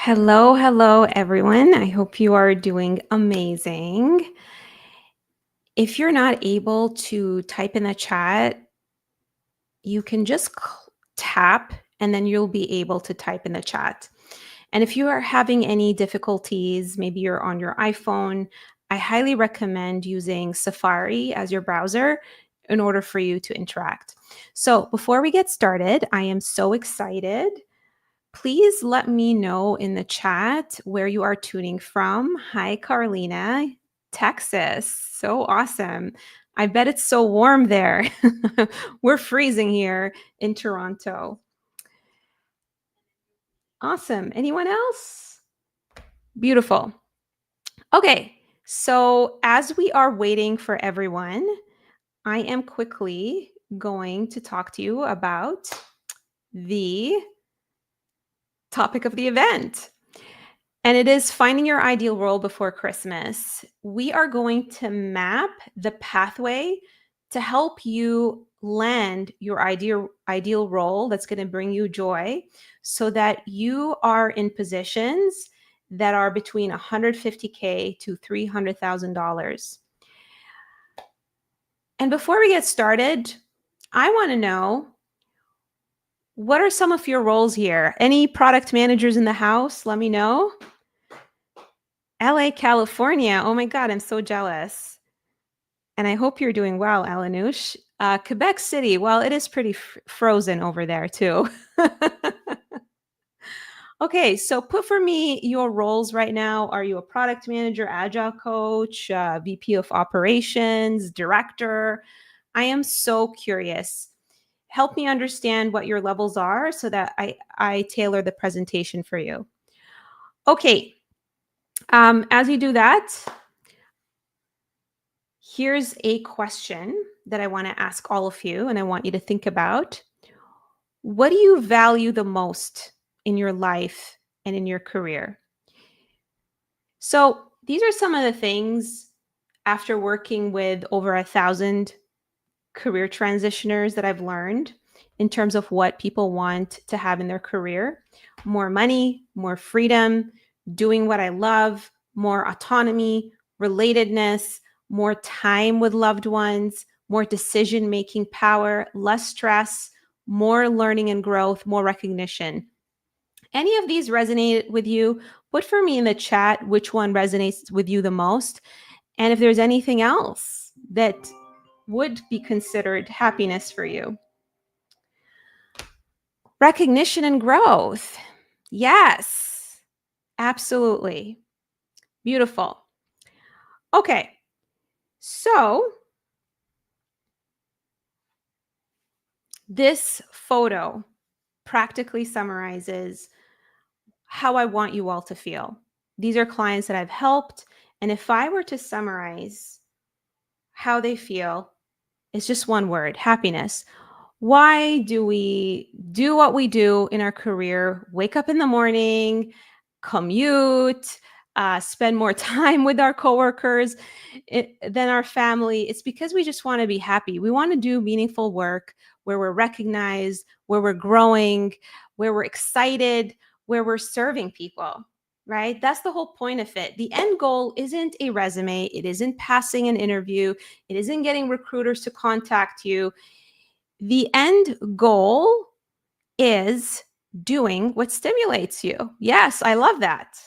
Hello, hello, everyone. I hope you are doing amazing. If you're not able to type in the chat, you can just tap and then you'll be able to type in the chat. And if you are having any difficulties, maybe you're on your iPhone, I highly recommend using Safari as your browser in order for you to interact. So before we get started, I am so excited. Please let me know in the chat where you are tuning from. Hi, Carlina, Texas. So awesome. I bet it's so warm there. We're freezing here in Toronto. Awesome. Anyone else? Beautiful. Okay. So, as we are waiting for everyone, I am quickly going to talk to you about the topic of the event. And it is finding your ideal role before Christmas. We are going to map the pathway to help you land your ideal role that's going to bring you joy so that you are in positions that are between $150K to $300,000. And before we get started, I want to know, what are some of your roles here? Any product managers in the house? Let me know. LA, California. Oh my God, I'm so jealous. And I hope you're doing well, Alanoush. Quebec City. Well, it is pretty frozen over there too. Okay, so put for me your roles right now. Are you a product manager, agile coach, VP of operations, director? I am so curious. Help me understand what your levels are so that I tailor the presentation for you. Okay, as you do that, here's a question that I want to ask all of you, and I want you to think about. What do you value the most in your life and in your career? So, these are some of the things after working with over 1,000 career transitioners that I've learned in terms of what people want to have in their career: more money, more freedom, doing what I love, more autonomy, relatedness, more time with loved ones, more decision-making power, less stress, more learning and growth, more recognition. Any of these resonate with you? Put for me in the chat which one resonates with you the most. And if there's anything else that would be considered happiness for you. Recognition and growth. Yes, absolutely. Beautiful. Okay, so this photo practically summarizes how I want you all to feel. These are clients that I've helped, and if I were to summarize how they feel, it's just one word: happiness. Why do we do what we do in our career? Wake up in the morning, commute, spend more time with our coworkers than our family. It's because we just want to be happy. We want to do meaningful work where we're recognized, where we're growing, where we're excited, where we're serving people, right? That's the whole point of it. The end goal isn't a resume. It isn't passing an interview. It isn't getting recruiters to contact you. The end goal is doing what stimulates you. Yes, I love that.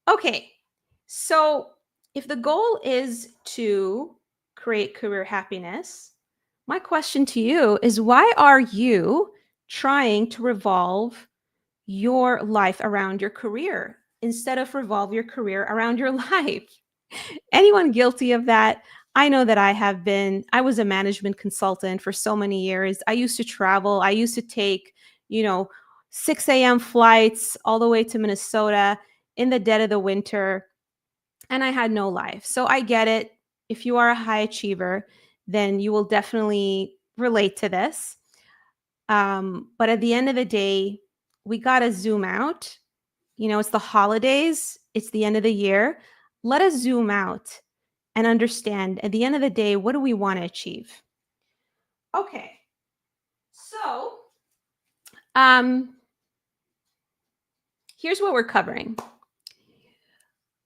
Okay, so if the goal is to create career happiness, my question to you is, why are you trying to revolve your life around your career instead of revolve your career around your life? Anyone guilty of that? I know that I have been. I was a management consultant for so many years. I used to travel. I used to take, 6 a.m. flights all the way to Minnesota in the dead of the winter, and I had no life. So I get it. If you are a high achiever, then you will definitely relate to this. But at the end of the day, we got to zoom out. It's the holidays, it's the end of the year. Let us zoom out and understand, at the end of the day, what do we want to achieve? Okay, so Here's what we're covering.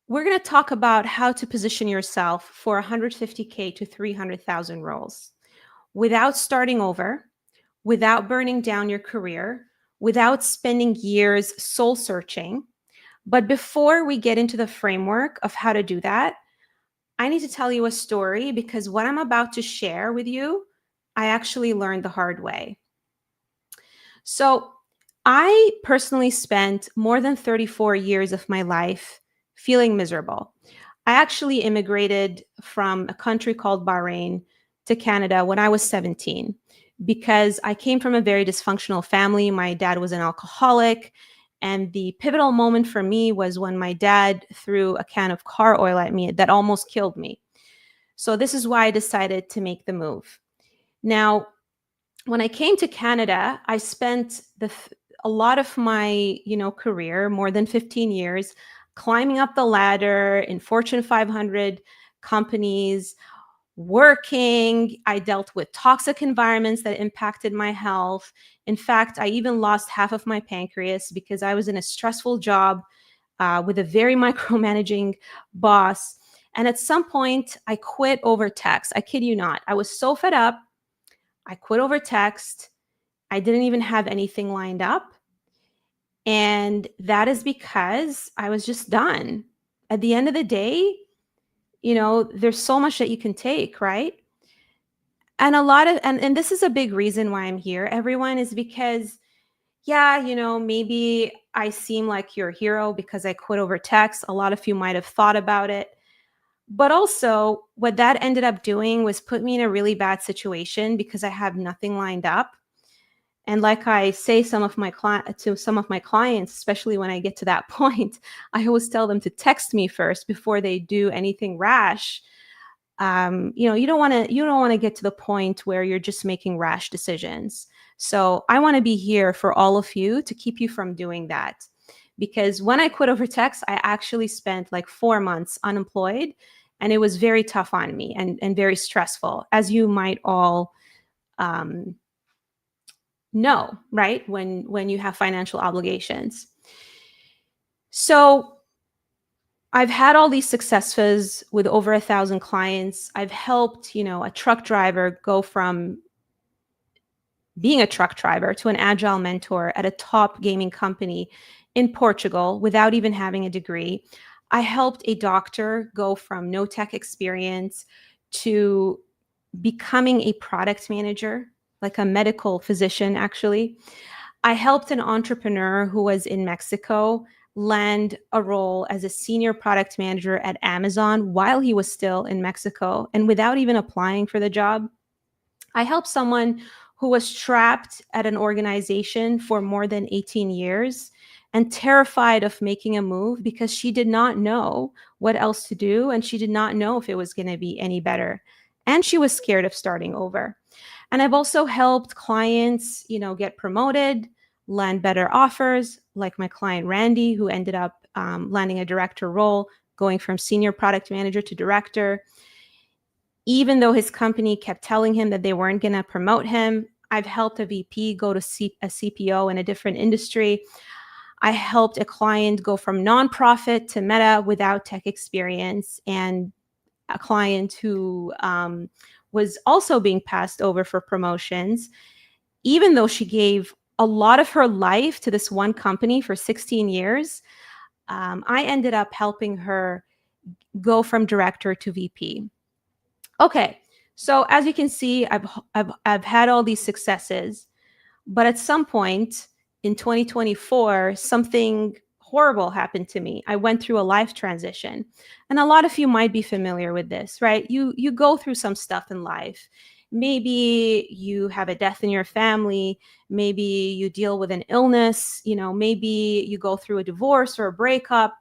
We're going to talk about how to position yourself for 150K to 300,000 roles without starting over, without burning down your career, without spending years soul searching. But before we get into the framework of how to do that, I need to tell you a story because what I'm about to share with you, I actually learned the hard way. So, I personally spent more than 34 years of my life feeling miserable. I actually immigrated from a country called Bahrain to Canada when I was 17 because I came from a very dysfunctional family. My dad was an alcoholic. And the pivotal moment for me was when my dad threw a can of car oil at me that almost killed me. So, this is why I decided to make the move. Now, when I came to Canada, I spent a lot of my, career, more than 15 years, climbing up the ladder in Fortune 500 companies, working. I dealt with toxic environments that impacted my health. In fact, I even lost half of my pancreas because I was in a stressful job with a very micromanaging boss. And at some point, I quit over text. I kid you not. I was so fed up. I quit over text. I didn't even have anything lined up. And that is because I was just done. At the end of the day, there's so much that you can take, right? And a lot of, and this is a big reason why I'm here, everyone, is because, yeah, maybe I seem like your hero because I quit over text. A lot of you might have thought about it. But also, what that ended up doing was put me in a really bad situation because I have nothing lined up. And like I say to some of my clients, especially when I get to that point, I always tell them to text me first before they do anything rash. You don't want to get to the point where you're just making rash decisions. So I want to be here for all of you to keep you from doing that. Because when I quit over text, I actually spent like 4 months unemployed, and it was very tough on me and very stressful, as you might all um, know, right? When you have financial obligations. So I've had all these successes with over 1,000 clients. I've helped, a truck driver go from being a truck driver to an agile mentor at a top gaming company in Portugal without even having a degree. I helped a doctor go from no tech experience to becoming a product manager, like a medical physician, actually. I helped an entrepreneur who was in Mexico land a role as a senior product manager at Amazon while he was still in Mexico and without even applying for the job. I helped someone who was trapped at an organization for more than 18 years and terrified of making a move because she did not know what else to do and she did not know if it was going to be any better. And she was scared of starting over. And I've also helped clients, get promoted, land better offers, like my client Randy, who ended up landing a director role, going from senior product manager to director. Even though his company kept telling him that they weren't going to promote him, I've helped a VP go to a CPO in a different industry. I helped a client go from nonprofit to Meta without tech experience, and a client who was also being passed over for promotions, even though she gave a lot of her life to this one company for 16 years. I ended up helping her go from director to VP. Okay, so as you can see, I've had all these successes, but at some point in 2024, something horrible happened to me. I went through a life transition, and a lot of you might be familiar with this, right? You go through some stuff in life. Maybe you have a death in your family. Maybe you deal with an illness. Maybe you go through a divorce or a breakup.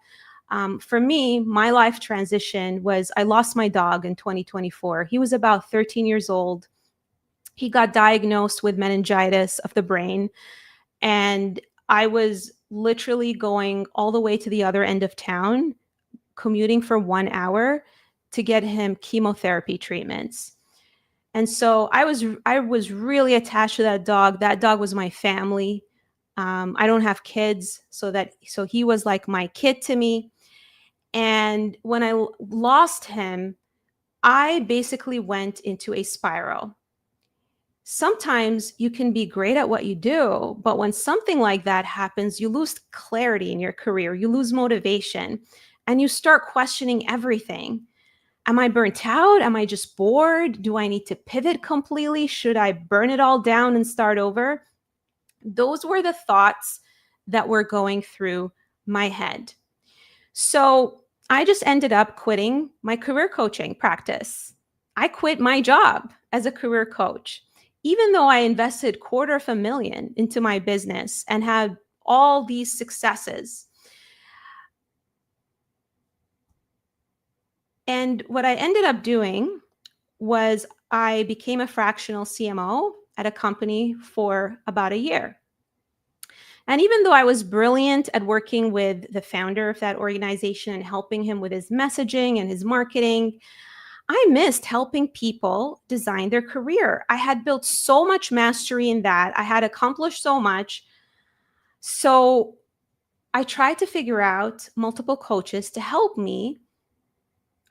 For me, my life transition was I lost my dog in 2024. He was about 13 years old. He got diagnosed with meningitis of the brain. And I was literally going all the way to the other end of town, commuting for 1 hour to get him chemotherapy treatments. And so I was really attached to that dog. That dog was my family. I don't have kids, so he was like my kid to me. And when I lost him, I basically went into a spiral. Sometimes you can be great at what you do, but when something like that happens, you lose clarity in your career, you lose motivation, and you start questioning everything. Am I burnt out? Am I just bored? Do I need to pivot completely? Should I burn it all down and start over? Those were the thoughts that were going through my head. So I just ended up quitting my career coaching practice. I quit my job as a career coach, even though I invested $250,000 into my business and had all these successes. And what I ended up doing was I became a fractional CMO at a company for about a year. And even though I was brilliant at working with the founder of that organization and helping him with his messaging and his marketing, I missed helping people design their career. I had built so much mastery in that. I had accomplished so much. So I tried to figure out multiple coaches to help me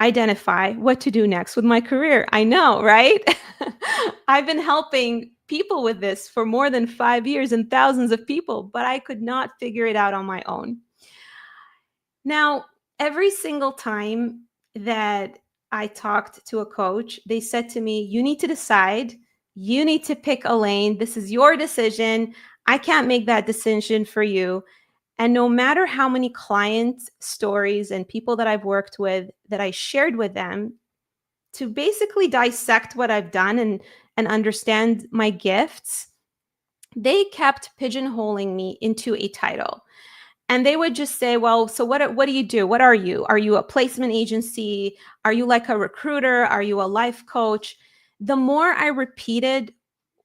identify what to do next with my career. I know, right? I've been helping people with this for more than 5 years and thousands of people, but I could not figure it out on my own. Now, every single time that I talked to a coach, they said to me, you need to decide, you need to pick a lane. This is your decision. I can't make that decision for you. And no matter how many client stories and people that I've worked with that I shared with them to basically dissect what I've done and understand my gifts, they kept pigeonholing me into a title. And they would just say, well, so what do you do? What are you? Are you a placement agency? Are you like a recruiter? Are you a life coach? The more I repeated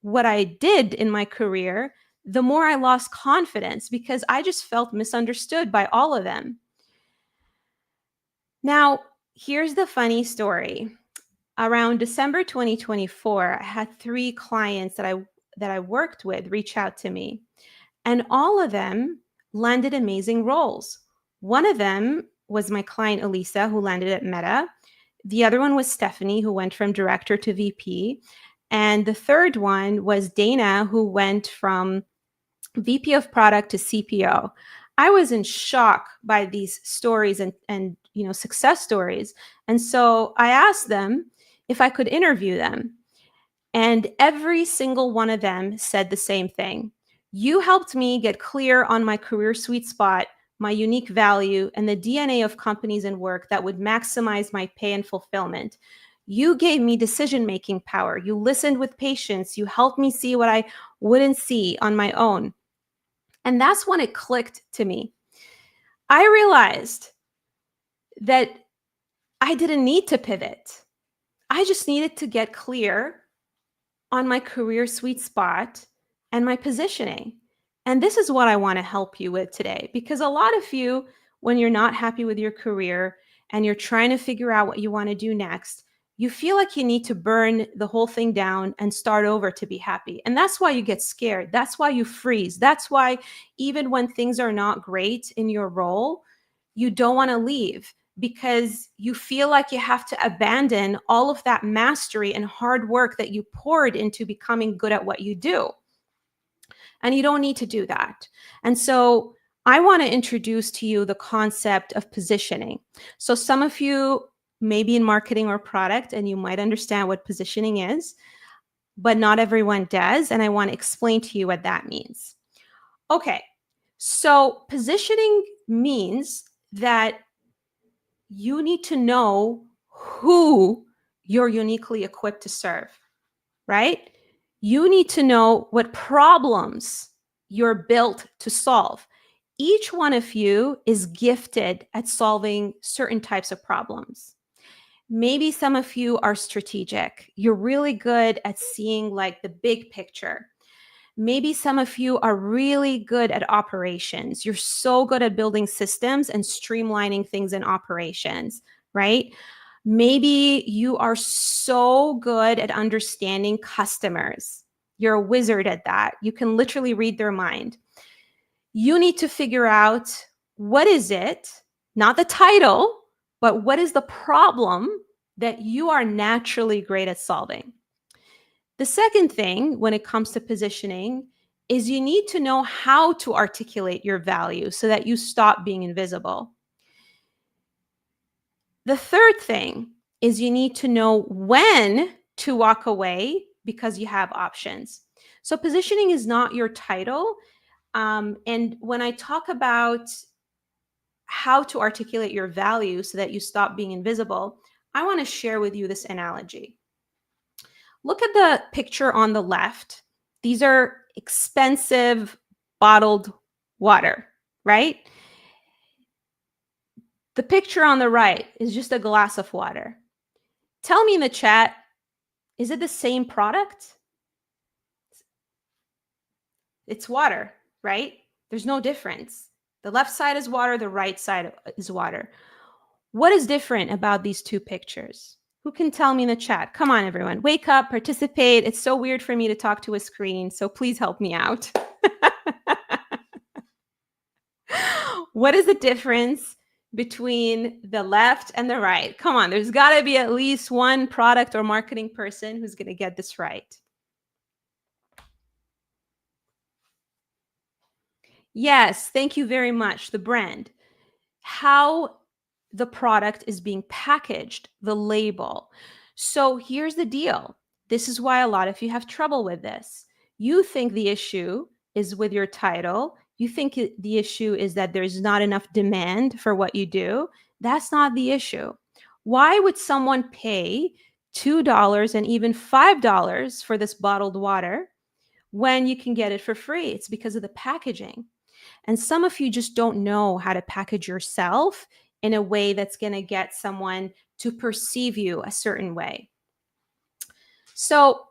what I did in my career, the more I lost confidence because I just felt misunderstood by all of them. Now, here's the funny story. Around December 2024, I had 3 clients that I worked with reach out to me, and all of them landed amazing roles. One of them was my client Elisa, who landed at Meta. The other one was Stephanie, who went from director to VP. And the third one was Dana, who went from VP of product to CPO. I was in shock by these stories and success stories. And so I asked them if I could interview them. And every single one of them said the same thing. You helped me get clear on my career sweet spot, my unique value, and the DNA of companies and work that would maximize my pay and fulfillment. You gave me decision-making power. You listened with patience. You helped me see what I wouldn't see on my own. And that's when it clicked to me. I realized that I didn't need to pivot. I just needed to get clear on my career sweet spot and my positioning. And this is what I want to help you with today, because a lot of you, when you're not happy with your career and you're trying to figure out what you want to do next, you feel like you need to burn the whole thing down and start over to be happy. And that's why you get scared. That's why you freeze. That's why even when things are not great in your role, you don't want to leave because you feel like you have to abandon all of that mastery and hard work that you poured into becoming good at what you do. And you don't need to do that. And so I want to introduce to you the concept of positioning. So some of you may be in marketing or product and you might understand what positioning is, but not everyone does. And I want to explain to you what that means. Okay, so positioning means that you need to know who you're uniquely equipped to serve, right? You need to know what problems you're built to solve. Each one of you is gifted at solving certain types of problems. Maybe some of you are strategic. You're really good at seeing like the big picture. Maybe some of you are really good at operations. You're so good at building systems and streamlining things in operations, right? Maybe you are so good at understanding customers. You're a wizard at that. You can literally read their mind. You need to figure out what is it, not the title, but what is the problem that you are naturally great at solving. The second thing when it comes to positioning is you need to know how to articulate your value so that you stop being invisible. The third thing is you need to know when to walk away because you have options. So positioning is not your title. And when I talk about how to articulate your value so that you stop being invisible, I want to share with you this analogy. Look at the picture on the left. These are expensive bottled water, right? The picture on the right is just a glass of water. Tell me in the chat, is it the same product? It's water, right? There's no difference. The left side is water, the right side is water. What is different about these two pictures? Who can tell me in the chat? Come on, everyone. Wake up, participate. It's so weird for me to talk to a screen, so please help me out. What is the difference between the left and the right? Come on, there's got to be at least one product or marketing person who's going to get this right. Yes, thank you very much. The brand. How the product is being packaged, the label. So here's the deal. This is why a lot of you have trouble with this. You think the issue is with your title. You think the issue is that there's not enough demand for what you do. That's not the issue. Why would someone pay $2 and even $5 for this bottled water when you can get it for free? It's because of the packaging. And some of you just don't know how to package yourself in a way that's going to get someone to perceive you a certain way. So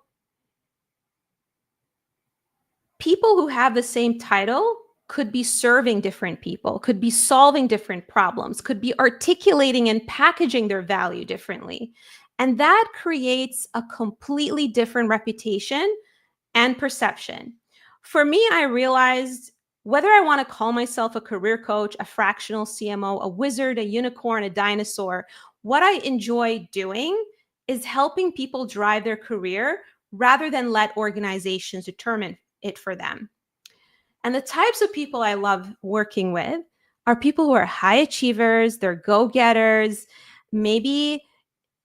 people who have the same title could be serving different people, could be solving different problems, could be articulating and packaging their value differently. And that creates a completely different reputation and perception. For me, I realized whether I want to call myself a career coach, a fractional CMO, a wizard, a unicorn, a dinosaur, what I enjoy doing is helping people drive their career rather than let organizations determine it for them. And the types of people I love working with are people who are high achievers, they're go-getters, maybe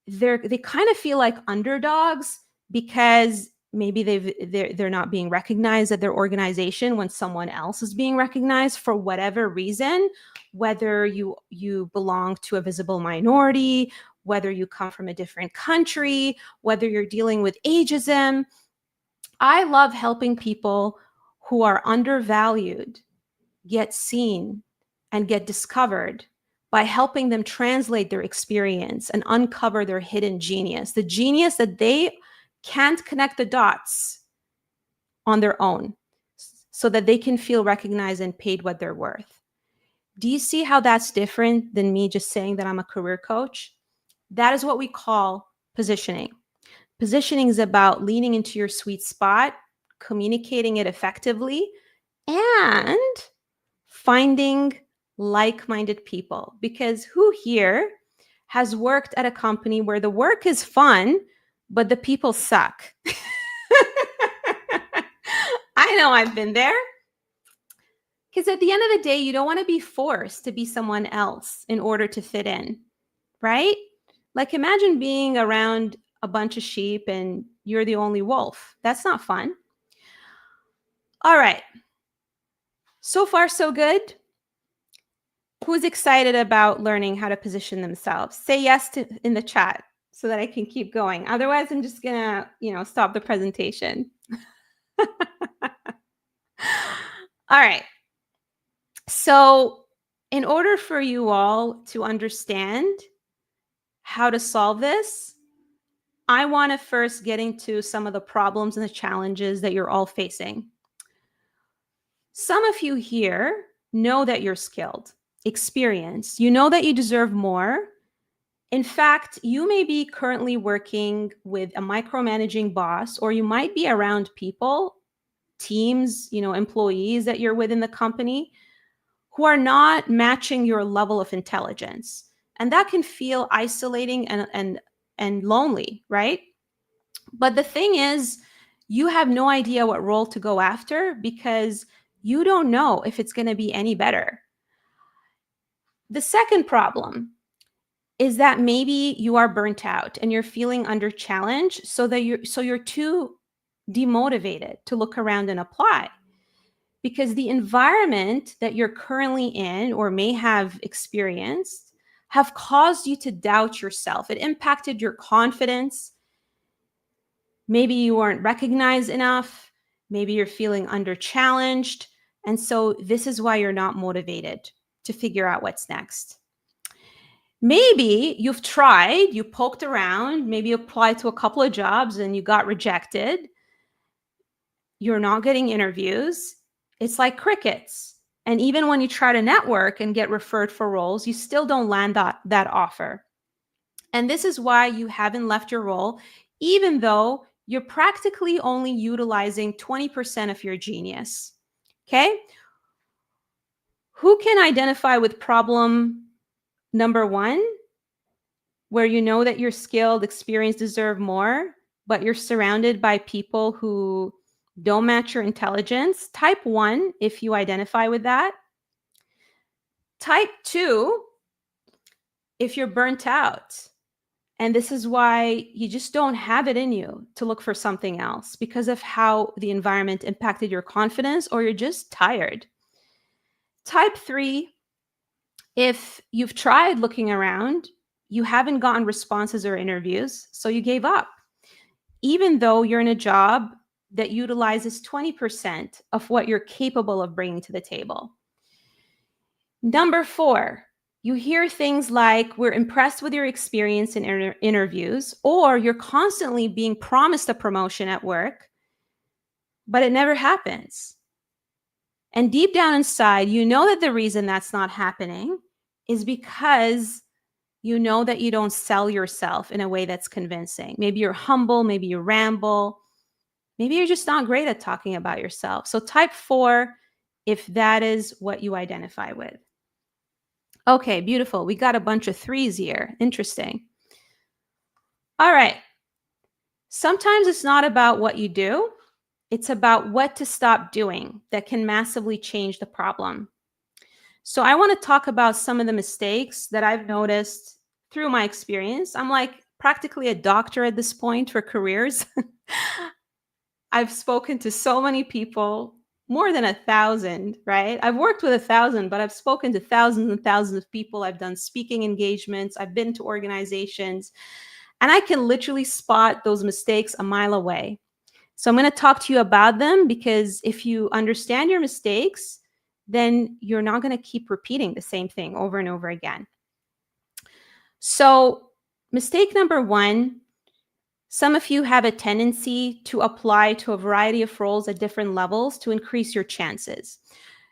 they kind of feel like underdogs because maybe they're not being recognized at their organization when someone else is being recognized for whatever reason, whether you belong to a visible minority, whether you come from a different country, whether you're dealing with ageism. I love helping people who are undervalued get seen and get discovered by helping them translate their experience and uncover their hidden genius, the genius that they can't connect the dots on their own so that they can feel recognized and paid what they're worth. Do you see how that's different than me just saying that I'm a career coach? That is what we call positioning. Positioning is about leaning into your sweet spot, communicating it effectively, and finding like-minded people. Because who here has worked at a company where the work is fun, but the people suck? I know I've been there. Because at the end of the day, you don't want to be forced to be someone else in order to fit in, right? Like imagine being around a bunch of sheep and you're the only wolf. That's not fun. All right. So far, so good. Who's excited about learning how to position themselves? Say yes in the chat so that I can keep going. Otherwise, I'm just gonna, stop the presentation. All right. So in order for you all to understand how to solve this, I want to first get into some of the problems and the challenges that you're all facing. Some of you here know that you're skilled, experienced. You know that you deserve more. In fact, you may be currently working with a micromanaging boss, or you might be around people teams, employees that you're with in the company who are not matching your level of intelligence. And that can feel isolating and lonely, right? But the thing is, you have no idea what role to go after because you don't know if it's going to be any better. The second problem is that maybe you are burnt out and you're feeling under challenge, so you're too demotivated to look around and apply, because the environment that you're currently in or may have experienced have caused you to doubt yourself. It impacted your confidence. Maybe you weren't recognized enough. Maybe you're feeling under challenged. And so this is why you're not motivated to figure out what's next. Maybe you've tried, you poked around, maybe you applied to a couple of jobs and you got rejected. You're not getting interviews. It's like crickets. And even when you try to network and get referred for roles, you still don't land that offer. And this is why you haven't left your role, even though you're practically only utilizing 20% of your genius. Okay? Who can identify with problem number one, where you know that your skilled, experience deserve more, but you're surrounded by people who don't match your intelligence? Type 1 if you identify with that. Type 2 if you're burnt out. And this is why you just don't have it in you to look for something else because of how the environment impacted your confidence, or you're just tired. Type 3, if you've tried looking around, you haven't gotten responses or interviews, so you gave up, even though you're in a job that utilizes 20% of what you're capable of bringing to the table. Number 4, you hear things like, we're impressed with your experience in interviews, or you're constantly being promised a promotion at work, but it never happens. And deep down inside, you know that the reason that's not happening is because you know that you don't sell yourself in a way that's convincing. Maybe you're humble, maybe you ramble, maybe you're just not great at talking about yourself. So type 4 if that is what you identify with. Okay, beautiful. We got a bunch of 3s here. Interesting. All right. Sometimes it's not about what you do. It's about what to stop doing that can massively change the problem. So I want to talk about some of the mistakes that I've noticed through my experience. I'm like practically a doctor at this point for careers. I've spoken to so many people, more than 1,000, right? I've worked with 1,000, but I've spoken to thousands and thousands of people. I've done speaking engagements. I've been to organizations, and I can literally spot those mistakes a mile away. So I'm going to talk to you about them, because if you understand your mistakes, then you're not going to keep repeating the same thing over and over again. So mistake number 1, some of you have a tendency to apply to a variety of roles at different levels to increase your chances.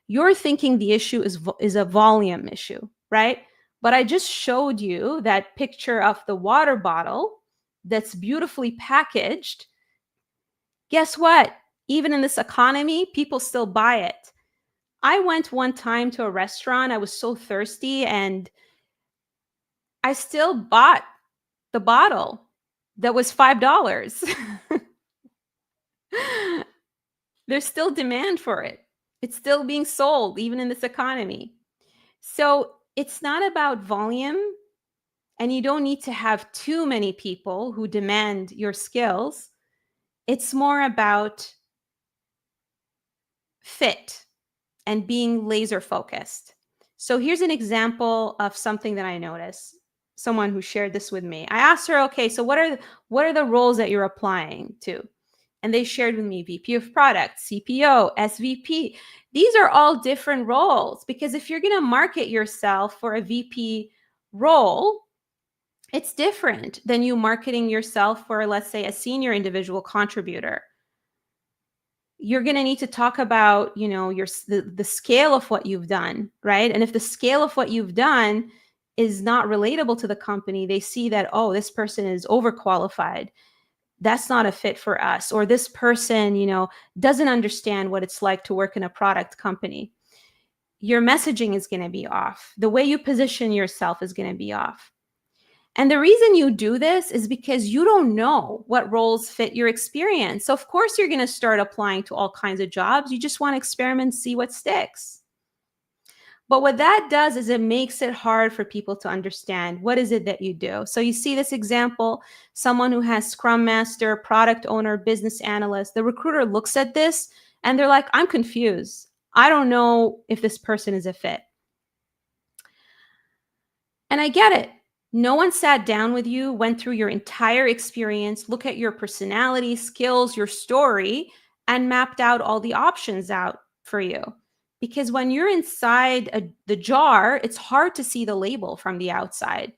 You're thinking the issue is a volume issue, right? But I just showed you that picture of the water bottle that's beautifully packaged. Guess what? Even in this economy, people still buy it. I went one time to a restaurant. I was so thirsty, and I still bought the bottle that was $5. There's still demand for it. It's still being sold, even in this economy. So it's not about volume, and you don't need to have too many people who demand your skills. It's more about fit and being laser focused. So here's an example of something that I noticed. Someone who shared this with me. I asked her, okay, so what are the roles that you're applying to? And they shared with me VP of product, CPO, SVP. These are all different roles, because if you're going to market yourself for a VP role, it's different than you marketing yourself for, let's say, a senior individual contributor. You're going to need to talk about, the scale of what you've done, right? And if the scale of what you've done is not relatable to the company, they see that, oh, this person is overqualified. that's not a fit for us, or this person, doesn't understand what it's like to work in a product company. Your messaging is going to be off. The way you position yourself is going to be off. And the reason you do this is because you don't know what roles fit your experience. So of course you're going to start applying to all kinds of jobs. You just want to experiment, see what sticks. But what that does is it makes it hard for people to understand what is it that you do. So you see this example, someone who has Scrum Master, product owner, business analyst. The recruiter looks at this and they're like, I'm confused. I don't know if this person is a fit. And I get it. No one sat down with you, went through your entire experience, look at your personality, skills, your story, and mapped out all the options out for you. Because when you're inside the jar, it's hard to see the label from the outside,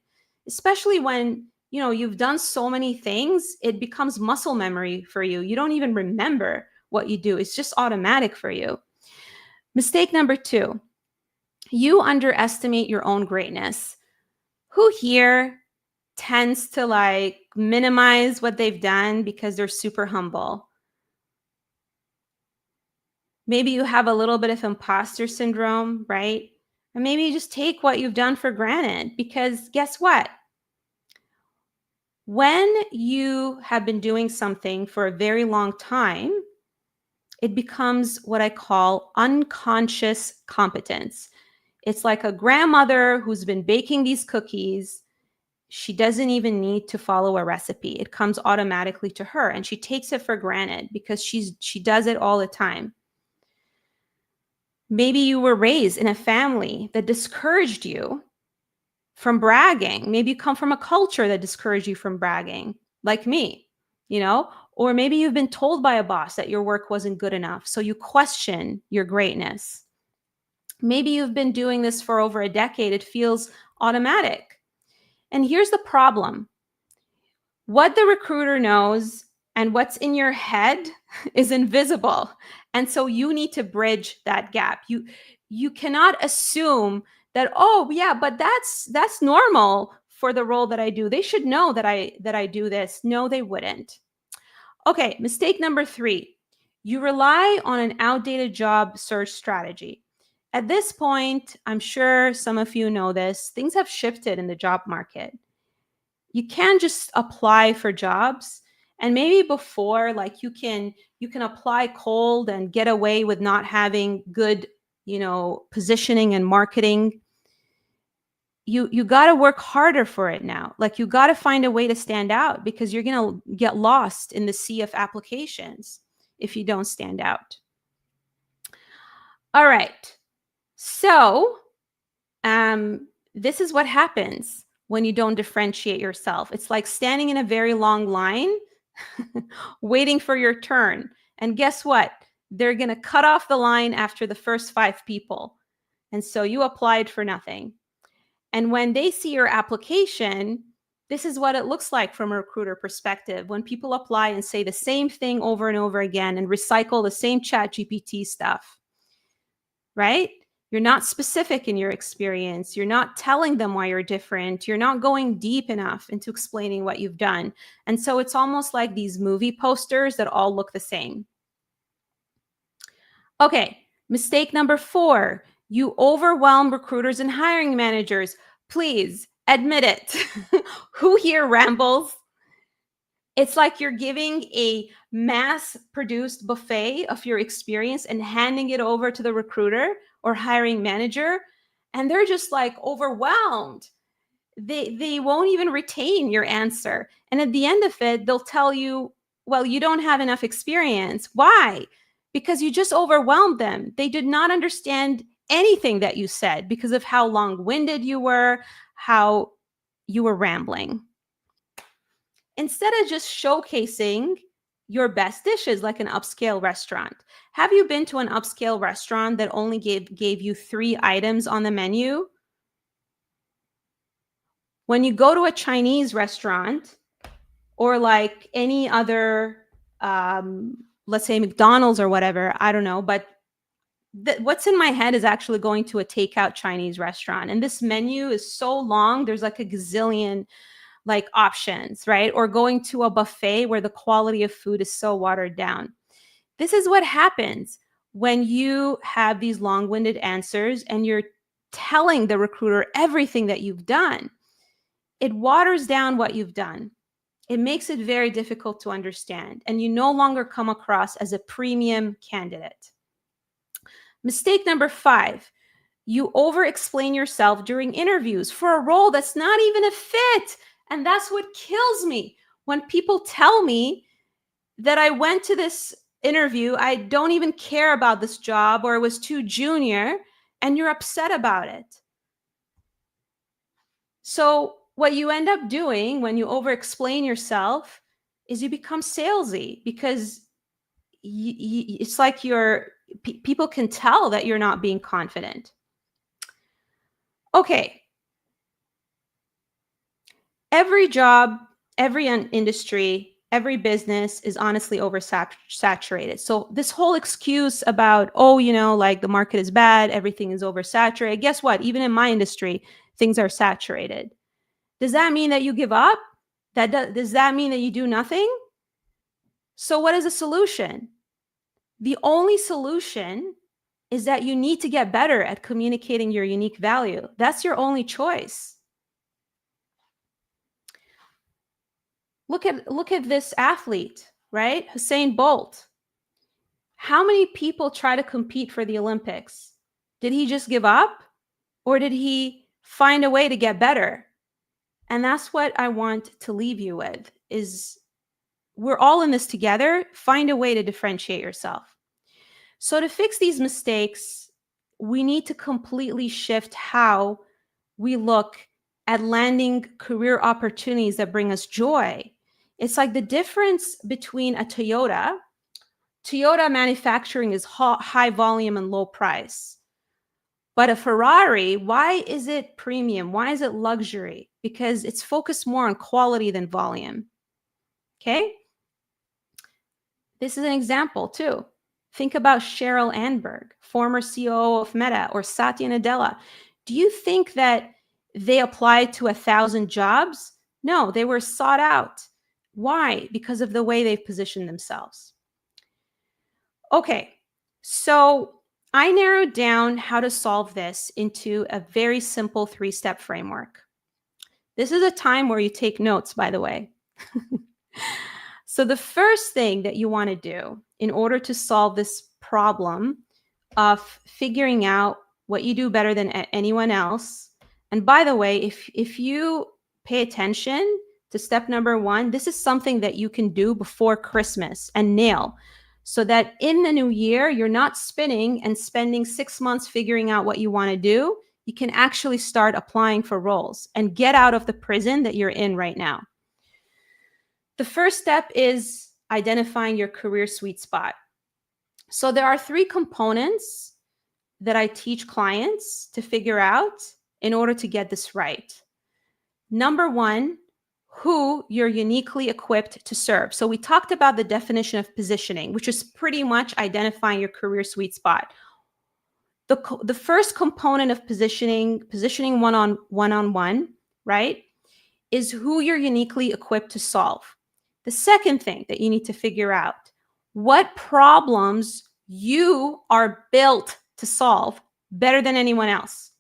especially when you've done so many things. It becomes muscle memory for you. You don't even remember what you do. It's just automatic for you. Mistake number 2, you underestimate your own greatness. Who here tends to minimize what they've done because they're super humble? Maybe you have a little bit of imposter syndrome, right? And maybe you just take what you've done for granted, because guess what? When you have been doing something for a very long time, it becomes what I call unconscious competence. It's like a grandmother who's been baking these cookies. She doesn't even need to follow a recipe. It comes automatically to her, and she takes it for granted because she does it all the time. Maybe you were raised in a family that discouraged you from bragging. Maybe you come from a culture that discouraged you from bragging, like me, or maybe you've been told by a boss that your work wasn't good enough, so you question your greatness. Maybe you've been doing this for over a decade. It feels automatic. And here's the problem. What the recruiter knows and what's in your head is invisible. And so you need to bridge that gap. You cannot assume that, oh yeah, but that's normal for the role that I do. They should know that I do this. No, they wouldn't. Okay, mistake number 3. You rely on an outdated job search strategy. At this point, I'm sure some of you know this, things have shifted in the job market. You can't just apply for jobs. And maybe before, you can apply cold and get away with not having good, positioning and marketing. You got to work harder for it now. You got to find a way to stand out, because you're going to get lost in the sea of applications if you don't stand out. All right. So, this is what happens when you don't differentiate yourself. It's like standing in a very long line, waiting for your turn. And guess what? They're going to cut off the line after the first 5 people. And so you applied for nothing. And when they see your application, this is what it looks like from a recruiter perspective. When people apply and say the same thing over and over again and recycle the same ChatGPT stuff, right? You're not specific in your experience. You're not telling them why you're different. You're not going deep enough into explaining what you've done. And so it's almost like these movie posters that all look the same. Okay, mistake number 4. You overwhelm recruiters and hiring managers. Please admit it. Who here rambles? It's like you're giving a mass-produced buffet of your experience and handing it over to the recruiter or hiring manager, and they're just overwhelmed. They won't even retain your answer. And at the end of it, they'll tell you, well, you don't have enough experience. Why? Because you just overwhelmed them. They did not understand anything that you said because of how long-winded you were, how you were rambling. Instead of just showcasing your best dishes like an upscale restaurant. Have you been to an upscale restaurant that only gave you 3 items on the menu? When you go to a Chinese restaurant or any other, let's say McDonald's or whatever, I don't know, but what's in my head is actually going to a takeout Chinese restaurant. And this menu is so long. There's a gazillion like options, right? Or going to a buffet where the quality of food is so watered down. This is what happens when you have these long-winded answers and you're telling the recruiter everything that you've done. It waters down what you've done. It makes it very difficult to understand, and you no longer come across as a premium candidate. Mistake number 5, you over-explain yourself during interviews for a role that's not even a fit. And that's what kills me. When people tell me that I went to this interview, I don't even care about this job, or it was too junior, and you're upset about it. So what you end up doing when you over-explain yourself is you become salesy, because it's like people can tell that you're not being confident. Okay. Every job, every industry, every business is honestly oversaturated. So this whole excuse about, oh, like the market is bad, everything is oversaturated. Guess what? Even in my industry, things are saturated. Does that mean that you give up? Does that mean that you do nothing? So what is the solution? The only solution is that you need to get better at communicating your unique value. That's your only choice. Look at this athlete, right? Usain Bolt. How many people try to compete for the Olympics? Did he just give up, or did he find a way to get better? And that's what I want to leave you with, is we're all in this together. Find a way to differentiate yourself. So to fix these mistakes, we need to completely shift how we look at landing career opportunities that bring us joy. It's like the difference between a Toyota manufacturing is high volume and low price. But a Ferrari, why is it premium? Why is it luxury? Because it's focused more on quality than volume. Okay? This is an example too. Think about Sheryl Sandberg, former COO of Meta, or Satya Nadella. Do you think that they applied to 1,000 jobs? No, they were sought out. Why? Because of the way they've positioned themselves. Okay, so I narrowed down how to solve this into a very simple 3-step framework. This is a time where you take notes, by the way. So the first thing that you want to do in order to solve this problem of figuring out what you do better than anyone else, and by the way, if you pay attention to step number 1, this is something that you can do before Christmas and nail, so that in the new year, you're not spinning and spending 6 months figuring out what you want to do. You can actually start applying for roles and get out of the prison that you're in right now. The first step is identifying your career sweet spot. So there are 3 components that I teach clients to figure out in order to get this right. Number 1, who you're uniquely equipped to serve. So we talked about the definition of positioning, which is pretty much identifying your career sweet spot. The first component of positioning one-on-one, right, is who you're uniquely equipped to solve. The second thing that you need to figure out, what problems you are built to solve better than anyone else.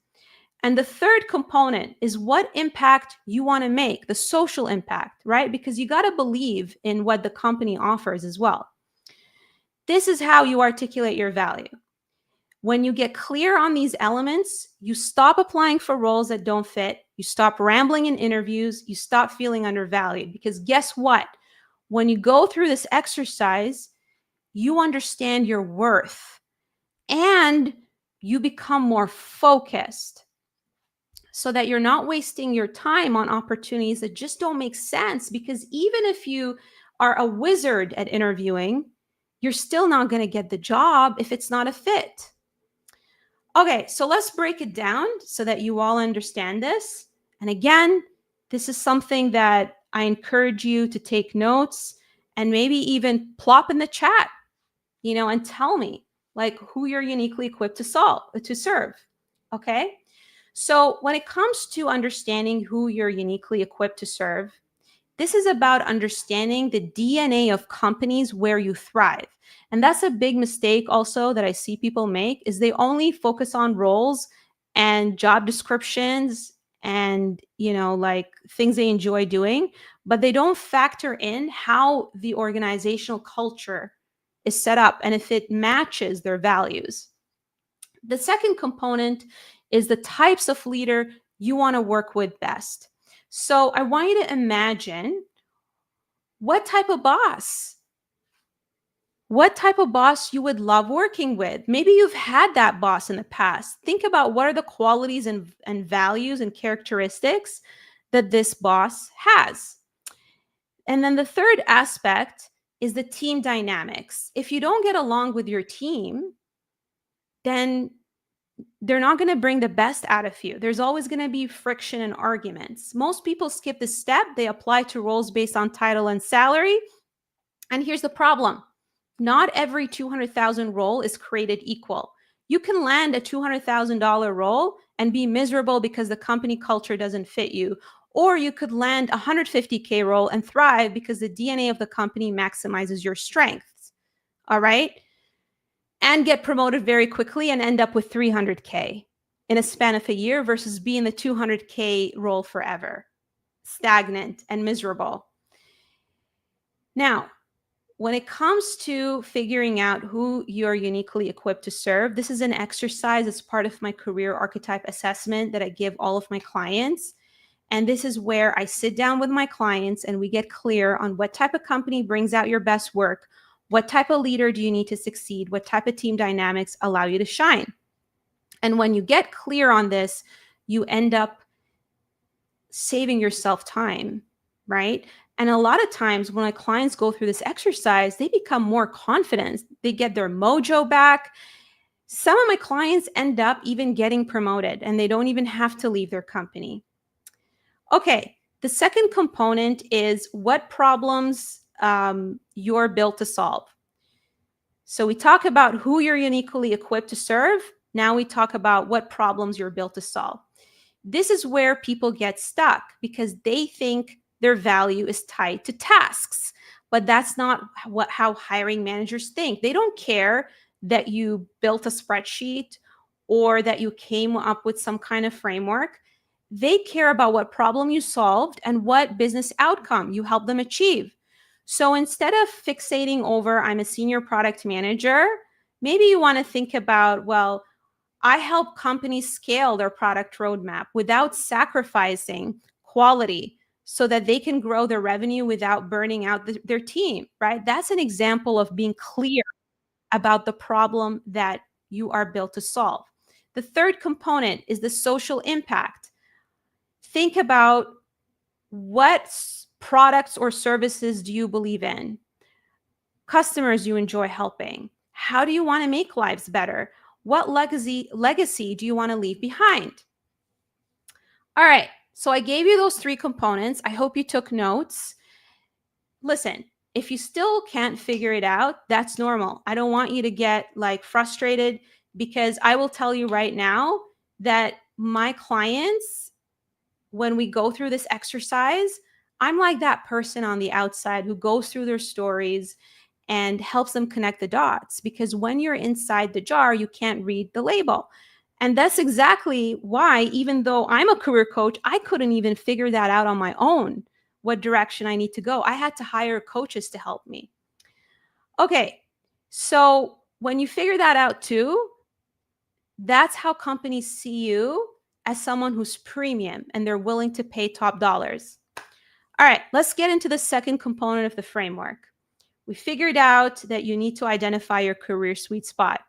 And the third component is what impact you want to make, the social impact, right? Because you got to believe in what the company offers as well. This is how you articulate your value. When you get clear on these elements, you stop applying for roles that don't fit. You stop rambling in interviews. You stop feeling undervalued. Because guess what? When you go through this exercise, you understand your worth and you become more focused, so that you're not wasting your time on opportunities that just don't make sense. Because even if you are a wizard at interviewing, you're still not going to get the job if it's not a fit. Okay, so let's break it down so that you all understand this. And again, this is something that I encourage you to take notes and maybe even plop in the chat, and tell me like who you're uniquely equipped to serve. Okay. So when it comes to understanding who you're uniquely equipped to serve, this is about understanding the DNA of companies where you thrive. And that's a big mistake also that I see people make is they only focus on roles and job descriptions and, like things they enjoy doing, but they don't factor in how the organizational culture is set up and if it matches their values. The second component is the types of leader you want to work with best. So I want you to imagine what type of boss you would love working with. Maybe you've had that boss in the past. Think about what are the qualities and values and characteristics that this boss has. And then the third aspect is the team dynamics. If you don't get along with your team, then they're not going to bring the best out of you. There's always going to be friction and arguments. Most people skip this step. They apply to roles based on title and salary. And here's the problem. Not every 200,000 role is created equal. You can land a $200,000 role and be miserable because the company culture doesn't fit you. Or you could land a 150K role and thrive because the DNA of the company maximizes your strengths. All right? And get promoted very quickly and end up with 300K in a span of a year versus being the 200K role forever, stagnant and miserable. Now, when it comes to figuring out who you're uniquely equipped to serve, this is an exercise as part of my career archetype assessment that I give all of my clients. And this is where I sit down with my clients and we get clear on what type of company brings out your best work, what type of leader do you need to succeed, what type of team dynamics allow you to shine. And when you get clear on this, you end up saving yourself time, right? And a lot of times when my clients go through this exercise, they become more confident. They get their mojo back. Some of my clients end up even getting promoted and they don't even have to leave their company. Okay, the second component is what problems you're built to solve. So we talk about who you're uniquely equipped to serve. Now we talk about what problems you're built to solve. This is where people get stuck because they think their value is tied to tasks, but that's not how hiring managers think. They don't care that you built a spreadsheet or that you came up with some kind of framework. They care about what problem you solved and what business outcome you helped them achieve. So instead of fixating over, I'm a senior product manager, maybe you want to think about, well, I help companies scale their product roadmap without sacrificing quality so that they can grow their revenue without burning out their team, right? That's an example of being clear about the problem that you are built to solve. The third component is the social impact. Think about what products or services do you believe in? Customers you enjoy helping? How do you want to make lives better? What legacy do you want to leave behind? All right, so I gave you those three components. I hope you took notes. Listen, if you still can't figure it out, that's normal. I don't want you to get frustrated because I will tell you right now that my clients, when we go through this exercise, I'm like that person on the outside who goes through their stories and helps them connect the dots, because when you're inside the jar, you can't read the label. And that's exactly why, even though I'm a career coach, I couldn't even figure that out on my own, what direction I need to go. I had to hire coaches to help me. Okay, so when you figure that out too, that's how companies see you, as someone who's premium and they're willing to pay top dollars. All right, let's get into the second component of the framework. We figured out that you need to identify your career sweet spot.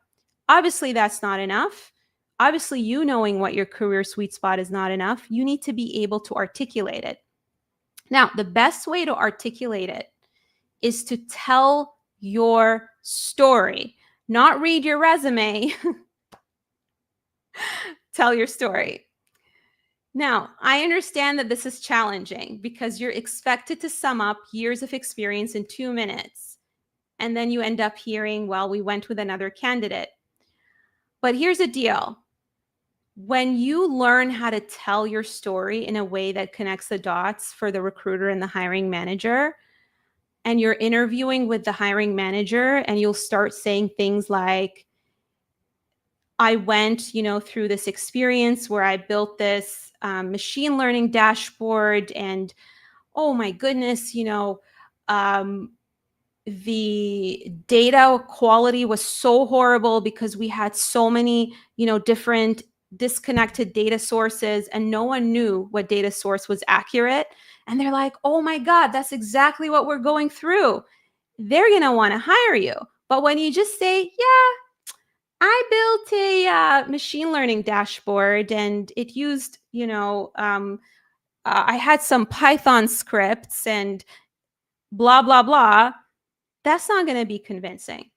Obviously, that's not enough. Obviously, you knowing what your career sweet spot is not enough. You need to be able to articulate it. Now, the best way to articulate it is to tell your story, not read your resume. Tell your story. Now, I understand that this is challenging because you're expected to sum up years of experience in 2 minutes. And then you end up hearing, well, we went with another candidate. But here's the deal. when you learn how to tell your story in a way that connects the dots for the recruiter and the hiring manager, and you're interviewing with the hiring manager, and you'll start saying things like, I went, through this experience where I built this machine learning dashboard, and oh my goodness, um, the data quality was so horrible because we had so many, different disconnected data sources, and no one knew what data source was accurate. And they're like, oh my God, that's exactly what we're going through. They're going to want to hire you. But when you just say, yeah, I built a machine learning dashboard, and it used, I had some Python scripts and blah, blah, blah, that's not going to be convincing.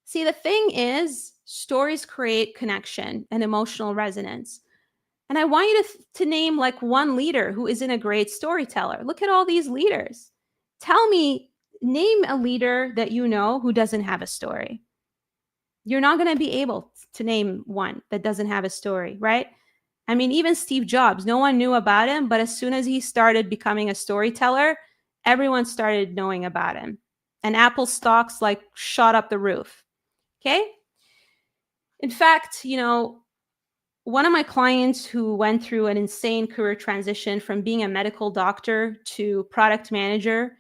See, the thing is, stories create connection and emotional resonance. And I want you to name like one leader who isn't a great storyteller. Look at all these leaders. Tell me, name a leader that you know who doesn't have a story. You're not going to be able to name one that doesn't have a story, right? I mean, even Steve Jobs, no one knew about him, but as soon as he started becoming a storyteller, everyone started knowing about him. And Apple stocks like shot up the roof. Okay. In fact, one of my clients who went through an insane career transition from being a medical doctor to product manager,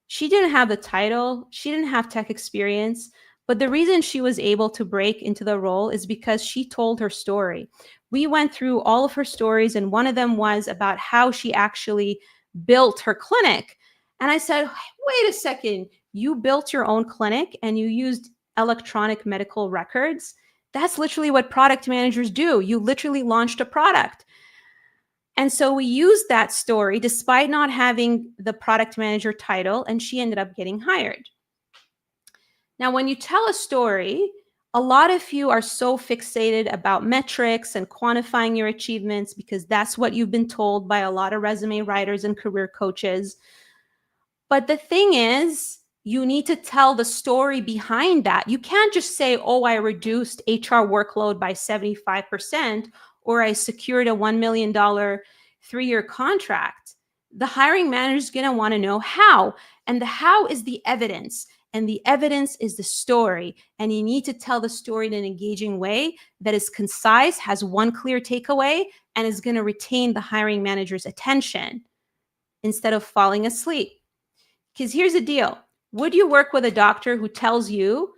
she didn't have the title, she didn't have tech experience, but the reason she was able to break into the role is because she told her story. We went through all of her stories, and one of them was about how she actually built her clinic. And I said, wait a second, you built your own clinic and you used electronic medical records? That's literally what product managers do. You literally launched a product. And so we used that story despite not having the product manager title, and she ended up getting hired. Now, when you tell a story, a lot of you are so fixated about metrics and quantifying your achievements because that's what you've been told by a lot of resume writers and career coaches. But the thing is, you need to tell the story behind that. You can't just say, oh, I reduced HR workload by 75%, or I secured a $1 million 3-year contract. The hiring manager is going to want to know how. And the how is the evidence. And the evidence is the story. And you need to tell the story in an engaging way that is concise, has one clear takeaway, and is going to retain the hiring manager's attention instead of falling asleep. Because here's the deal. Would you work with a doctor who tells you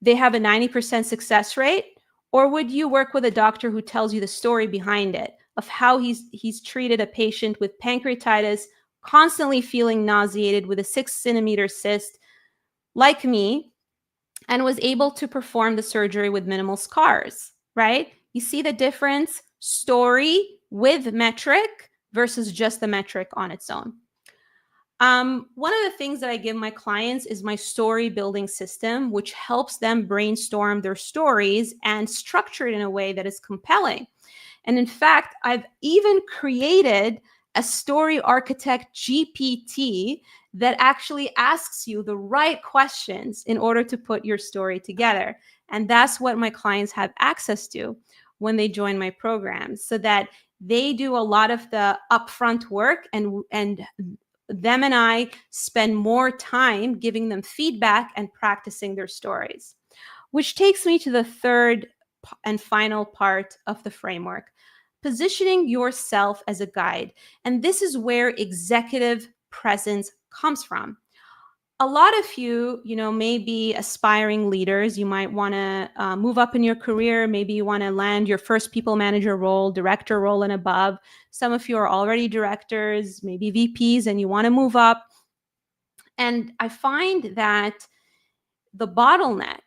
they have a 90% success rate? Or would you work with a doctor who tells you the story behind it of how he's treated a patient with pancreatitis, constantly feeling nauseated with a 6-centimeter cyst, like me, and was able to perform the surgery with minimal scars, right? You see the difference? Story with metric versus just the metric on its own. One of the things that I give my clients is my story building system, which helps them brainstorm their stories and structure it in a way that is compelling. And in fact, I've even created a story architect GPT that actually asks you the right questions in order to put your story together. And that's what my clients have access to when they join my programs, so that they do a lot of the upfront work, and them and I spend more time giving them feedback and practicing their stories. Which takes me to the third and final part of the framework: positioning yourself as a guide. And this is where executive presence comes from. A lot of you, may be aspiring leaders. You might want to move up in your career. Maybe you want to land your first people manager role, director role and above. Some of you are already directors, maybe VPs, and you want to move up. And I find that the bottleneck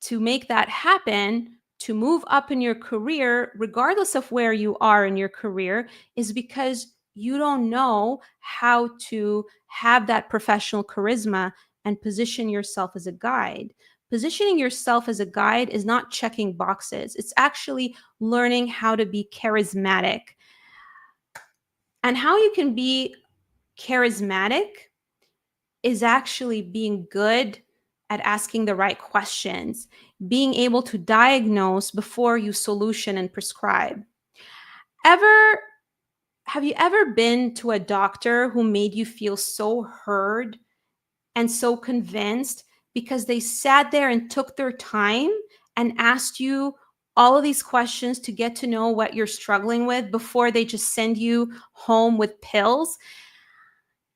to make that happen, to move up in your career, regardless of where you are in your career, is because you don't know how to have that professional charisma and position yourself as a guide. Positioning yourself as a guide is not checking boxes. It's actually learning how to be charismatic. And how you can be charismatic is actually being good at asking the right questions, being able to diagnose before you solution and prescribe. Ever Have you ever been to a doctor who made you feel so heard and so convinced because they sat there and took their time and asked you all of these questions to get to know what you're struggling with before they just send you home with pills?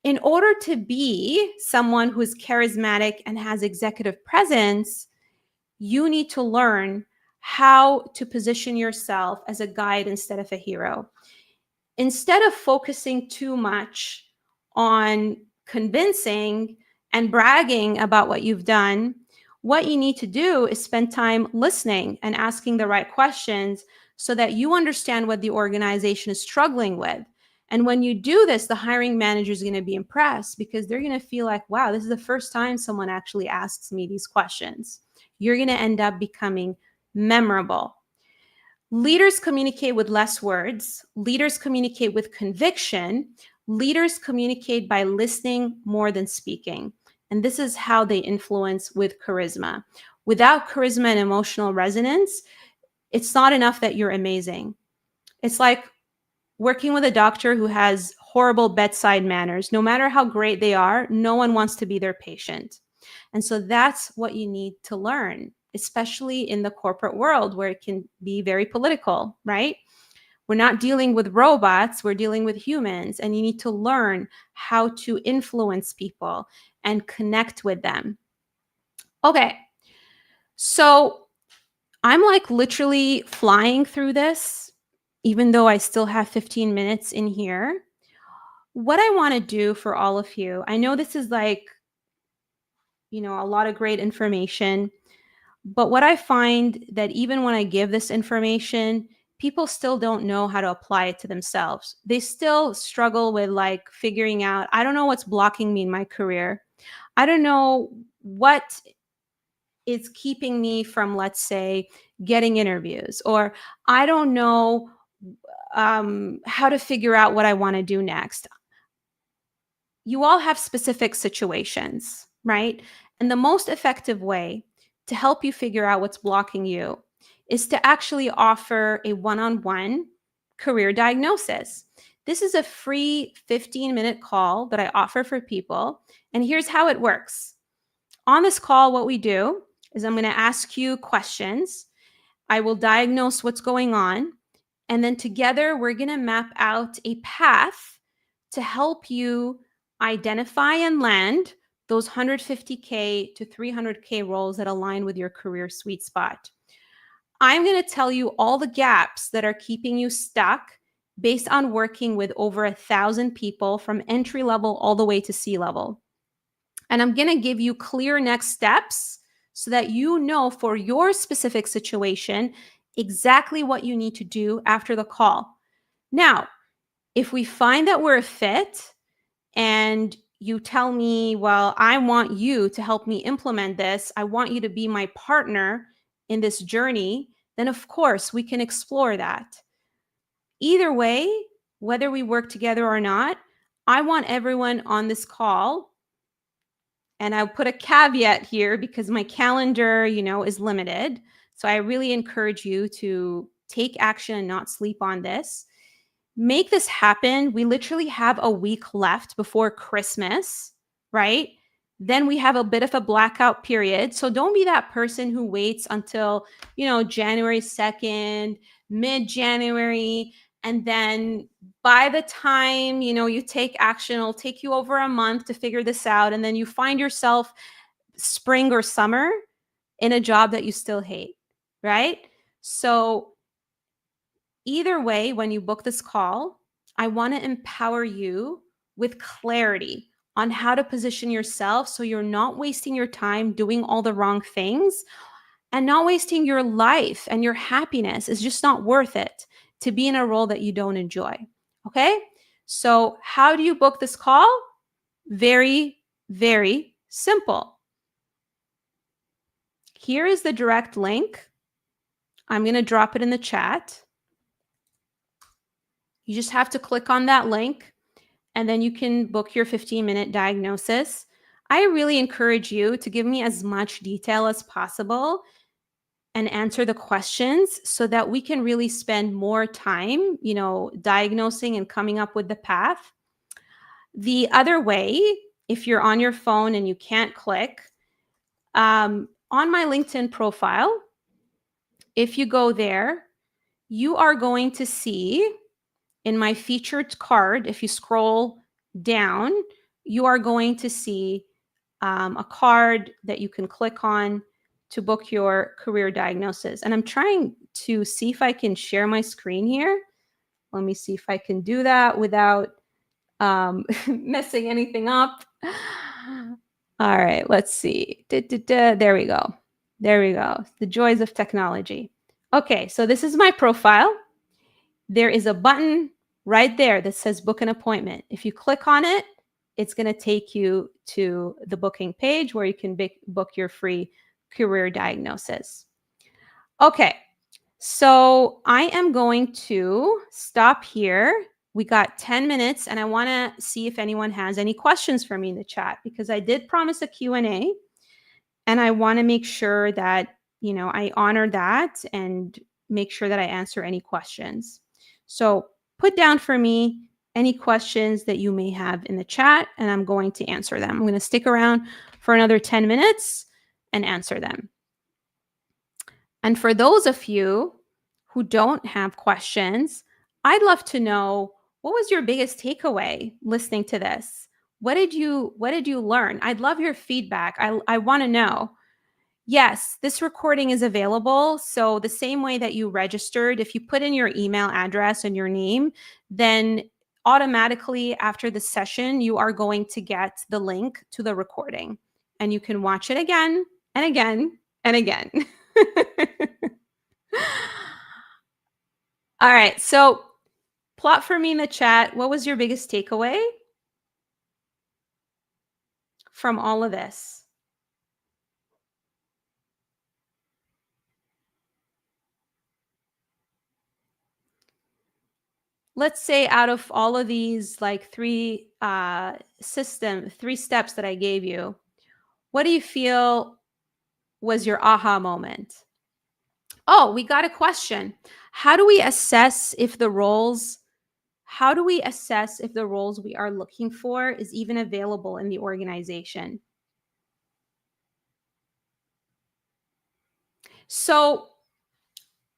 In order to be someone who's charismatic and has executive presence, you need to learn how to position yourself as a guide instead of a hero. Instead of focusing too much on convincing and bragging about what you've done, what you need to do is spend time listening and asking the right questions so that you understand what the organization is struggling with. And when you do this, the hiring manager is going to be impressed because they're going to feel like, wow, this is the first time someone actually asks me these questions. You're going to end up becoming memorable. Leaders communicate with less words. Leaders communicate with conviction. Leaders communicate by listening more than speaking. And this is how they influence with charisma. Without charisma and emotional resonance, it's not enough that you're amazing. It's like working with a doctor who has horrible bedside manners. No matter how great they are, no one wants to be their patient. And so that's what you need to learn, especially in the corporate world where it can be very political, right? We're not dealing with robots, we're dealing with humans, and you need to learn how to influence people and connect with them. Okay, so I'm like literally flying through this, even though I still have 15 minutes in here. What I want to do for all of you, I know this is like, a lot of great information. But what I find that even when I give this information, people still don't know how to apply it to themselves. They still struggle with like figuring out, I don't know what's blocking me in my career. I don't know what is keeping me from, let's say, getting interviews, or I don't know how to figure out what I want to do next. You all have specific situations, right? And the most effective way to help you figure out what's blocking you is to actually offer a one-on-one career diagnosis. This is a free 15-minute call that I offer for people. And here's how it works. On this call, what we do is I'm going to ask you questions. I will diagnose what's going on. And then together, we're going to map out a path to help you identify and land those 150K to 300K roles that align with your career sweet spot. I'm going to tell you all the gaps that are keeping you stuck based on working with over 1,000 people from entry level all the way to C-level. And I'm going to give you clear next steps so that you know for your specific situation exactly what you need to do after the call. Now, if we find that we're a fit and you tell me, well, I want you to help me implement this, I want you to be my partner in this journey, then of course we can explore that. Either way, whether we work together or not, I want everyone on this call, and I'll put a caveat here because my calendar, is limited. So I really encourage you to take action and not sleep on this. Make this happen. We literally have a week left before Christmas, right? Then we have a bit of a blackout period. So don't be that person who waits until, January 2nd, mid-January. And then by the time, you take action, it'll take you over a month to figure this out. And then you find yourself spring or summer in a job that you still hate, right? So either way, when you book this call, I want to empower you with clarity on how to position yourself so you're not wasting your time doing all the wrong things and not wasting your life and your happiness. Is just not worth it to be in a role that you don't enjoy. Okay? So, how do you book this call? Very, very simple. Here is the direct link. I'm going to drop it in the chat. You just have to click on that link and then you can book your 15-minute diagnosis. I really encourage you to give me as much detail as possible and answer the questions so that we can really spend more time, diagnosing and coming up with the path. The other way, if you're on your phone and you can't click, on my LinkedIn profile, if you go there, you are going to see in my featured card, if you scroll down, you are going to see a card that you can click on to book your career diagnosis. And I'm trying to see if I can share my screen here. Let me see if I can do that without messing anything up. All right, let's see. There we go. There we go. The joys of technology. Okay, so this is my profile. There is a button right there that says book an appointment. If you click on it, it's going to take you to the booking page where you can book your free career diagnosis. Okay, so I am going to stop here. We got 10 minutes and I want to see if anyone has any questions for me in the chat because I did promise a Q&A and I want to make sure that, I honor that and make sure that I answer any questions. So put down for me any questions that you may have in the chat and I'm going to answer them. I'm going to stick around for another 10 minutes and answer them. And for those of you who don't have questions, I'd love to know, what was your biggest takeaway listening to this? What did you learn? I'd love your feedback. I want to know. Yes, this recording is available. So the same way that you registered, if you put in your email address and your name, then automatically after the session, you are going to get the link to the recording and you can watch it again and again and again. All right, so plot for me in the chat. What was your biggest takeaway from all of this? Let's say out of all of these like three steps that I gave you, what do you feel was your aha moment? Oh, we got a question. How do we assess if the roles we are looking for is even available in the organization? So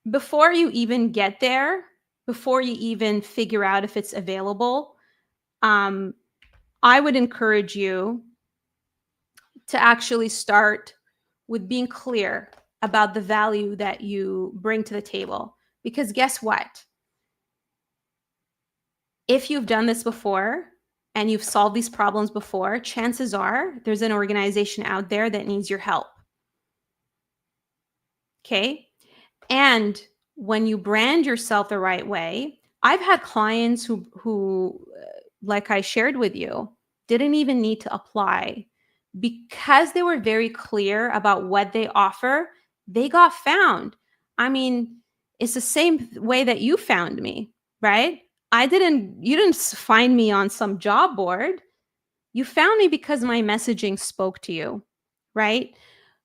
before you even get there, before you even figure out if it's available, I would encourage you to actually start with being clear about the value that you bring to the table. Because guess what? If you've done this before and you've solved these problems before, chances are there's an organization out there that needs your help. Okay? And when you brand yourself the right way, I've had clients who like I shared with you, didn't even need to apply because they were very clear about what they offer. They got found. I mean, it's the same way that you found me, right? You didn't find me on some job board. You found me because my messaging spoke to you, right?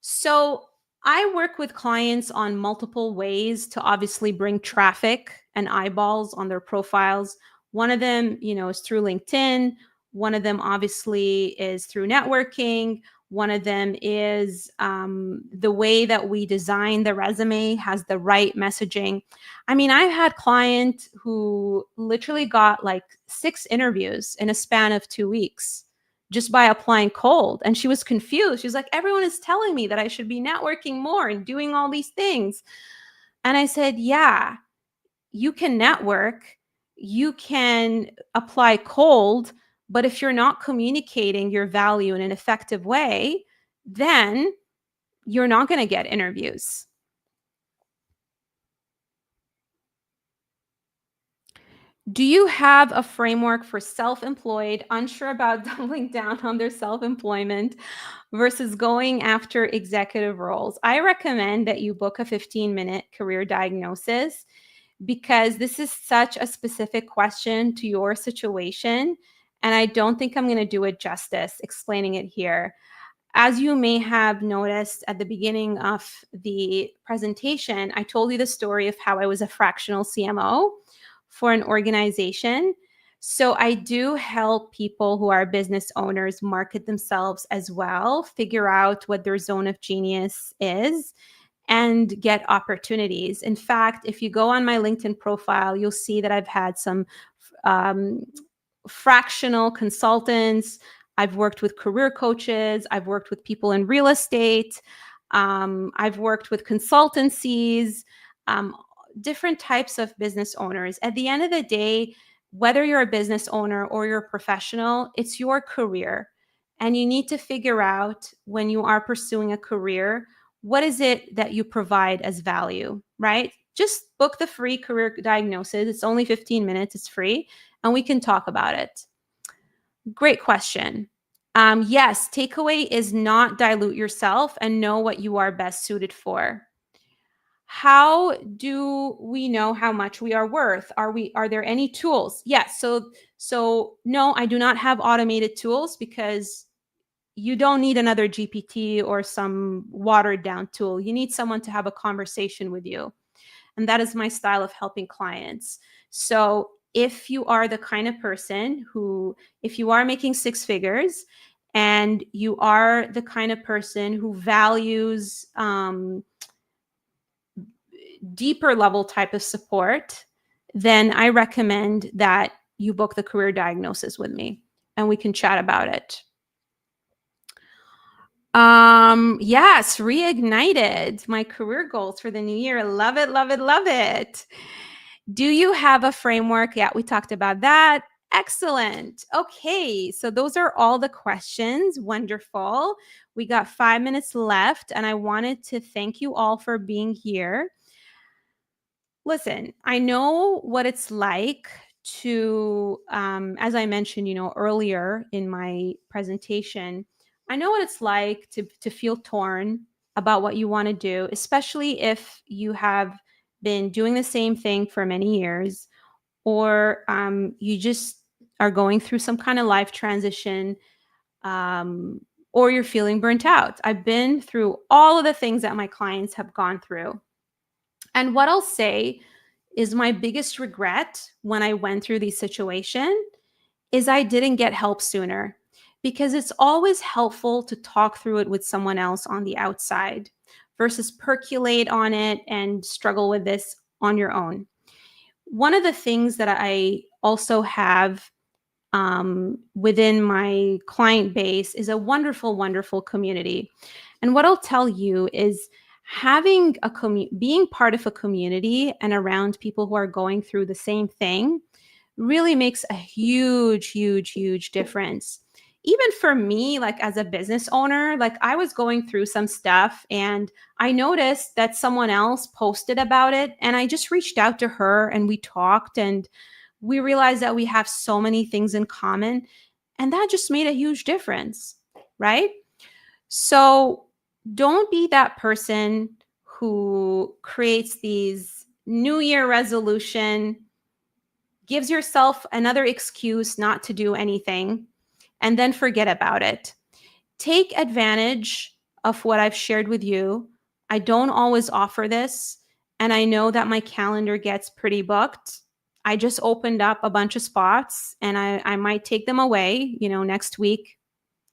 So I work with clients on multiple ways to obviously bring traffic and eyeballs on their profiles. One of them, is through LinkedIn. One of them obviously is through networking. One of them is the way that we design the resume has the right messaging. I mean, I've had clients who literally got like 6 interviews in a span of 2 weeks just by applying cold. And she was confused. She was like, everyone is telling me that I should be networking more and doing all these things. And I said, yeah, you can network, you can apply cold, but if you're not communicating your value in an effective way, then you're not going to get interviews. Do you have a framework for self-employed, unsure about doubling down on their self-employment versus going after executive roles? I recommend that you book a 15-minute career diagnosis because this is such a specific question to your situation. And I don't think I'm going to do it justice explaining it here. As you may have noticed at the beginning of the presentation, I told you the story of how I was a fractional CMO for an organization. So I do help people who are business owners market themselves as well, figure out what their zone of genius is, and get opportunities. In fact, if you go on my LinkedIn profile, you'll see that I've had some um, fractional consultants. I've worked with career coaches. I've worked with people in real estate. I've worked with consultancies, um, different types of business owners. At the end of the day, whether you're a business owner or you're a professional, it's your career. And you need to figure out when you are pursuing a career, what is it that you provide as value, right? Just book the free career diagnosis. It's only 15 minutes, it's free, and we can talk about it. Great question. Yes, takeaway is not dilute yourself and know what you are best suited for. How do we know how much we are worth? Are there any tools? Yes. So no, I do not have automated tools because you don't need another GPT or some watered down tool. You need someone to have a conversation with you. And that is my style of helping clients. So if you are the kind of person who, if you are making six figures and you are the kind of person who values deeper level type of support, then I recommend that you book the career diagnosis with me and we can chat about it. Yes, reignited my career goals for the new year. Love it, love it, love it. Do you have a framework? Yeah, we talked about that. Excellent. Okay, so those are all the questions. Wonderful. We got 5 minutes left, and I wanted to thank you all for being here. Listen, I know what it's like to, as I mentioned, earlier in my presentation, I know what it's like to feel torn about what you want to do, especially if you have been doing the same thing for many years, or you just are going through some kind of life transition, um, or you're feeling burnt out. I've been through all of the things that my clients have gone through. And what I'll say is my biggest regret when I went through these situations is I didn't get help sooner, because it's always helpful to talk through it with someone else on the outside versus percolate on it and struggle with this on your own. One of the things that I also have within my client base is a wonderful, wonderful community. And what I'll tell you is having being part of a community and around people who are going through the same thing really makes a huge, huge, huge difference. Even for me, like as a business owner, like I was going through some stuff and I noticed that someone else posted about it, and I just reached out to her and we talked, and we realized that we have so many things in common, and that just made a huge difference, right? So don't be that person who creates these New Year resolution, gives yourself another excuse not to do anything, and then forget about it. Take advantage of what I've shared with you. I don't always offer this, and I know that my calendar gets pretty booked. I just opened up a bunch of spots, and I might take them away, next week,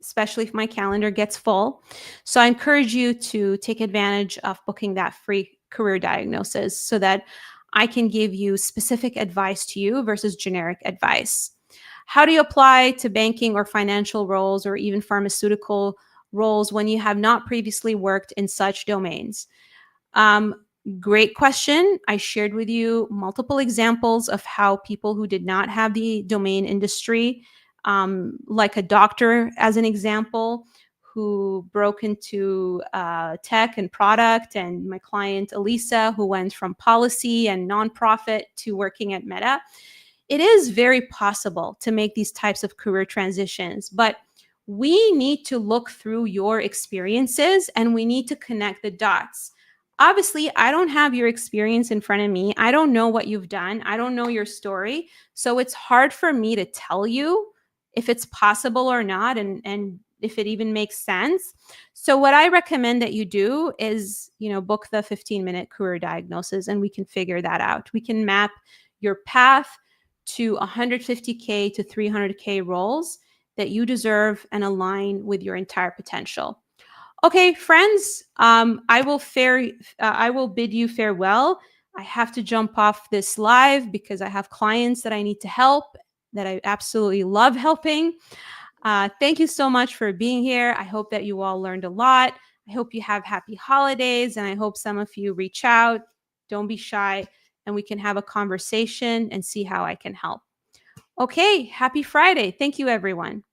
especially if my calendar gets full. So I encourage you to take advantage of booking that free career diagnosis so that I can give you specific advice to you versus generic advice. How do you apply to banking or financial roles or even pharmaceutical roles when you have not previously worked in such domains? Great question. I shared with you multiple examples of how people who did not have the domain industry, like a doctor as an example, who broke into tech and product, and my client Elisa, who went from policy and nonprofit to working at Meta. It is very possible to make these types of career transitions, but we need to look through your experiences and we need to connect the dots. Obviously, I don't have your experience in front of me. I don't know what you've done. I don't know your story. So it's hard for me to tell you if it's possible or not, and if it even makes sense. So what I recommend that you do is, book the 15-minute career diagnosis, and we can figure that out. We can map your path to 150K to 300K roles that you deserve and align with your entire potential. Okay, friends, I will bid you farewell. I have to jump off this live because I have clients that I need to help, that I absolutely love helping. Thank you so much for being here. I hope that you all learned a lot. I hope you have happy holidays, and I hope some of you reach out. Don't be shy, and we can have a conversation and see how I can help. Okay, happy Friday. Thank you, everyone.